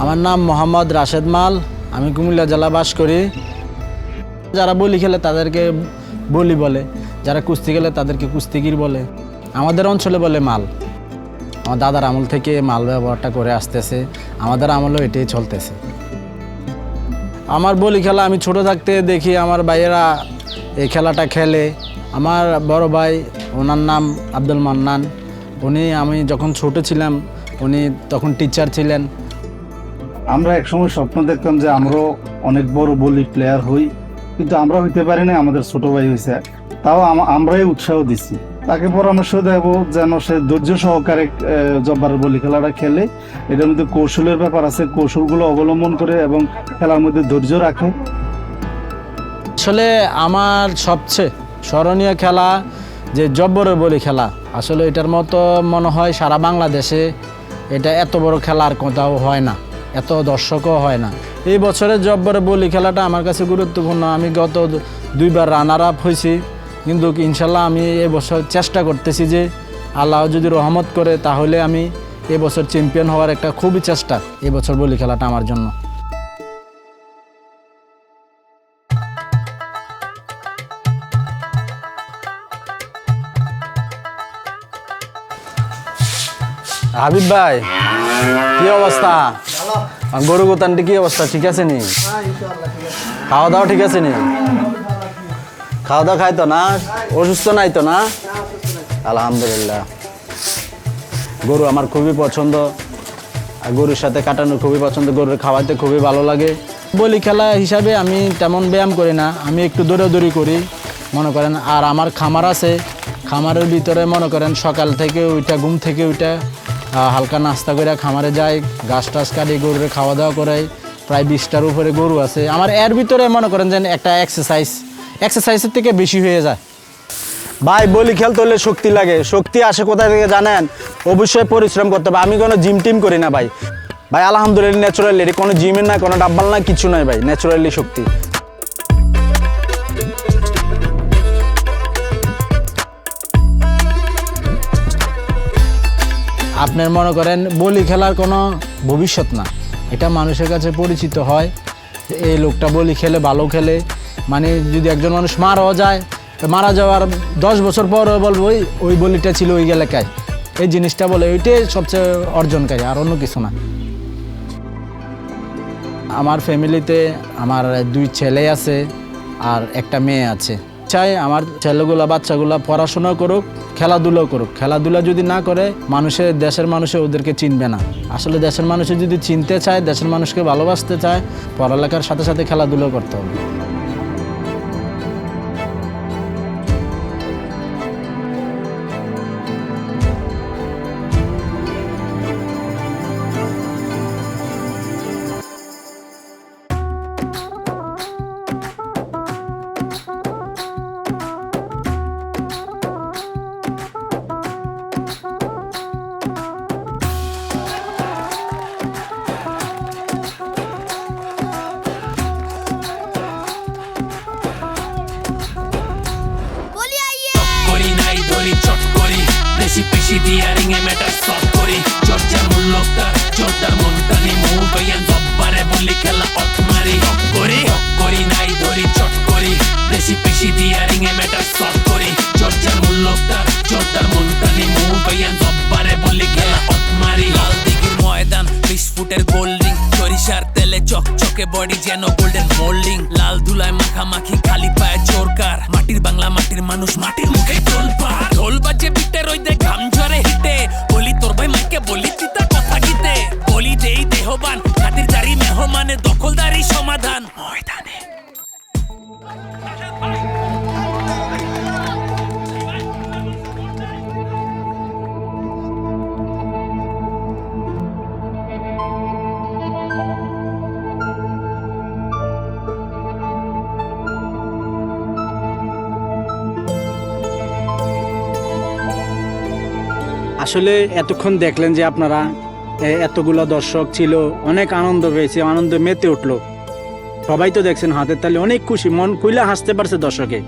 আমার নাম মোহাম্মদ রাশেদ মাল। আমি কুমিল্লা জেলা বাস করি। যারা বলি খেলে তাদেরকে বলি বলে, যারা কুস্তি খেলে তাদেরকে কুস্তিগির বলে। আমাদের অঞ্চলে বলে মাল। আমার দাদার আমল থেকে মাল ব্যবহারটা করে আসতেছে, আমাদের আমলেও এটাই চলতেছে। আমার বলি খেলা আমি ছোট থাকতে দেখি আমার ভাইয়েরা এই খেলাটা খেলে। আমার বড় ভাই, ওনার নাম আব্দুল মান্নান, আমি যখন ছোট ছিলাম উনি তখন টিচার ছিলেন। আমরা একসময় স্বপ্ন দেখতাম যে আমরাও অনেক বড় বলি প্লেয়ার হই, কিন্তু আমরা হইতে পারি না। আমাদের ছোট ভাই হয়েছে, তাও আমরাই উৎসাহ দিচ্ছি। তাকে পরামর্শ দেব যেন সে ধৈর্য সহকারে জব্বারের বলি খেলাটা খেলে। এটার মধ্যে কৌশলের ব্যাপার আছে, কৌশলগুলো অবলম্বন করে এবং খেলার মধ্যে ধৈর্য রাখে। আসলে আমার সবচেয়ে স্মরণীয় খেলা যে জব্বরের বলি খেলা। আসলে এটার মতো মনে হয় সারা বাংলাদেশে এটা এত বড় খেলা আর কোথাও হয় না, এত দর্শকও হয় না। এই বছরের জব্বরের বলি খেলাটা আমার কাছে গুরুত্বপূর্ণ। আমি গত 2বার রানার আপ হয়েছি, কিন্তু ইনশাল্লাহ আমি এবছর চেষ্টা করতেছি যে আল্লাহ যদি রহমত করে তাহলে আমি এবছর চ্যাম্পিয়ন হওয়ার একটা খুবই চেষ্টা এবছর বলি খেলাটা আমার জন্য। হাবিব ভাই, কি অবস্থা? গরু গোতানটি কি অবস্থা? ঠিক আছে নি? খাওয়া দাওয়া ঠিক আছে নি? খাওয়া দাওয়া খাইতো না? অসুস্থ নাই তো না? আলহামদুলিল্লাহ। গরু আমার খুবই পছন্দ, আর গরুর সাথে কাটানো খুবই পছন্দ। গরুর খাওয়াতে খুবই ভালো লাগে। বলি খেলা হিসাবে আমি তেমন ব্যায়াম করি না, আমি একটু দৌড়াদৌড়ি করি মনে করেন। আর আমার খামার আছে, খামারের ভিতরে মনে করেন সকাল থেকে ওইটা ঘুম থেকে ওইটা হালকা নাস্তা করে খামারে যাই, ঘাস টাস কাটি, গরুরে খাওয়া দাওয়া করাই। প্রায় 20টার উপরে গরু আছে আমার। এর ভিতরে মনে করেন যে একটা এক্সারসাইজের থেকে বেশি হয়ে যায়। ভাই বলি খেলতে হলে শক্তি লাগে। শক্তি আসে কোথা থেকে জানেন? অবশ্যই পরিশ্রম করতে হবে। আমি কোনো জিম টিম করি না ভাই। ভাই আলহামদুলিল্লাহ ন্যাচুরালি, কোনো জিমের না, কোনো ডাব্বাল না, কিছু নয় ভাই, ন্যাচুরালি শক্তি। আপনার মনে করেন বলি খেলার কোনো ভবিষ্যৎ না, এটা মানুষের কাছে পরিচিত হয়। এই লোকটা বলি খেলে, ভালো খেলে, মানে যদি একজন মানুষ মারাও যায়, মারা যাওয়ার 10 বছর পর বলবো ওই বলিটা ছিল ওই এলাকায়, এই জিনিসটা বলে, ওইটাই সবচেয়ে অর্জনকারী, আর অন্য কিছু না। আমার ফ্যামিলিতে আমার 2 ছেলে আছে আর একটা মেয়ে আছে। চাই আমার ছেলেগুলা, বাচ্চাগুলা পড়াশোনা করুক, খেলাধুলা করুক। খেলাধুলা যদি না করে দেশের মানুষে ওদেরকে চিনবে না। আসলে দেশের মানুষে যদি চিনতে চায়, দেশের মানুষকে ভালোবাসতে চায়, পড়ালেখার সাথে সাথে খেলাধুলা করতে হবে। Pesi dia ringe meta sort kori Georgia mullokta Jordar montani move bayan zobbare bulli khela ot mari kori nai dori chot kori Desi pesi dia ringe meta sort kori Georgia mullokta Jordar montani move bayan zobbare bulli khela ot mari Lal digir moydan 20 ফুটের গোল্ডিং সরিষার তেলে চকচকে body যেন golden moulding লাল ধুলায় মাখামাখি খালি পায়ে চোরকার মাটির বাংলা মাটির মানুষ মাটির মুখে ঢোল বাজে পিটে রইদে ঘাম ঝরে হিটে বলি তোর ভাই মাইকে বলি চিতা কথা গীতে বলি দেই দেহবান খাতির জারি মেহমানে দখলদারি সমাধান ময়দানে আসলে এতক্ষণ দেখলেন যে আপনারা এতগুলো দর্শক ছিল, অনেক আনন্দ পেয়েছে, আনন্দ মেতে উঠলো। সবাই তো দেখছেন হাতের তালে, অনেক খুশি, মন খুইলা হাসতে পারছে দর্শকে।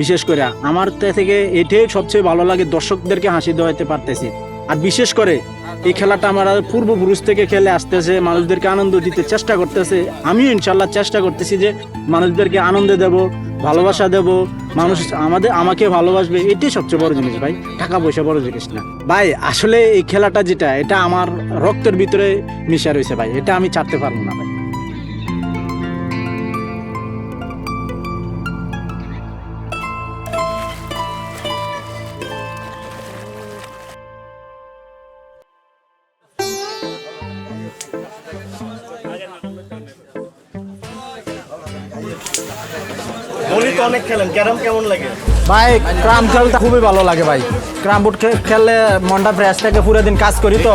বিশেষ করে আমার থেকে এটাই সবচেয়ে ভালো লাগে, দর্শকদেরকে হাসি দেওয়াতে পারতেছি। আর বিশেষ করে এই খেলাটা আমরা পূর্বপুরুষ থেকে খেলে আসতেছে, মানুষদেরকে আনন্দ দিতে চেষ্টা করতেছে। আমিও ইনশাল্লাহ চেষ্টা করতেছি যে মানুষদেরকে আনন্দ দেব, ভালোবাসা দেব, মানুষ আমাকে ভালোবাসবে, এটাই সবচেয়ে বড় জিনিস ভাই, টাকা পয়সা বড় জিনিস না ভাই। আসলে এই খেলাটা যেটা, এটা আমার রক্তের ভিতরে মিশা রয়েছে ভাই, এটা আমি ছাড়তে পারবো না ভাই। বলি তো অনেক খেলেন, ক্যারাম কেমন লাগে? ভাই ক্রাম খেলতে খুবই ভালো লাগে ভাই। ক্রাম বোর্ড খেললে মনটা ফ্রেশ থাকে, পুরো দিন কাজ করি তো,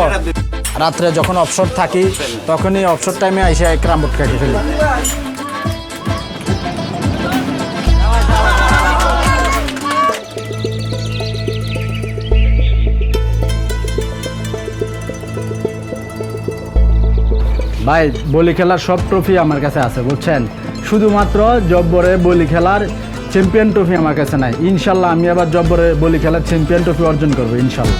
রাত্রে যখন অবসর থাকি তখনই অবসর টাইমে এসে ক্রাম বোর্ড খেলে ফেলি। ভাই বলি খেলার সব ট্রফি আমার কাছে আছে বুঝছেন, শুধুমাত্র জব্বরে বলি খেলার চ্যাম্পিয়ন ট্রফি আমার কাছে নাই। ইনশাল্লাহ আমি আবার জব্বরে বলি খেলার চ্যাম্পিয়ন ট্রফি অর্জন করবো ইনশাল্লাহ।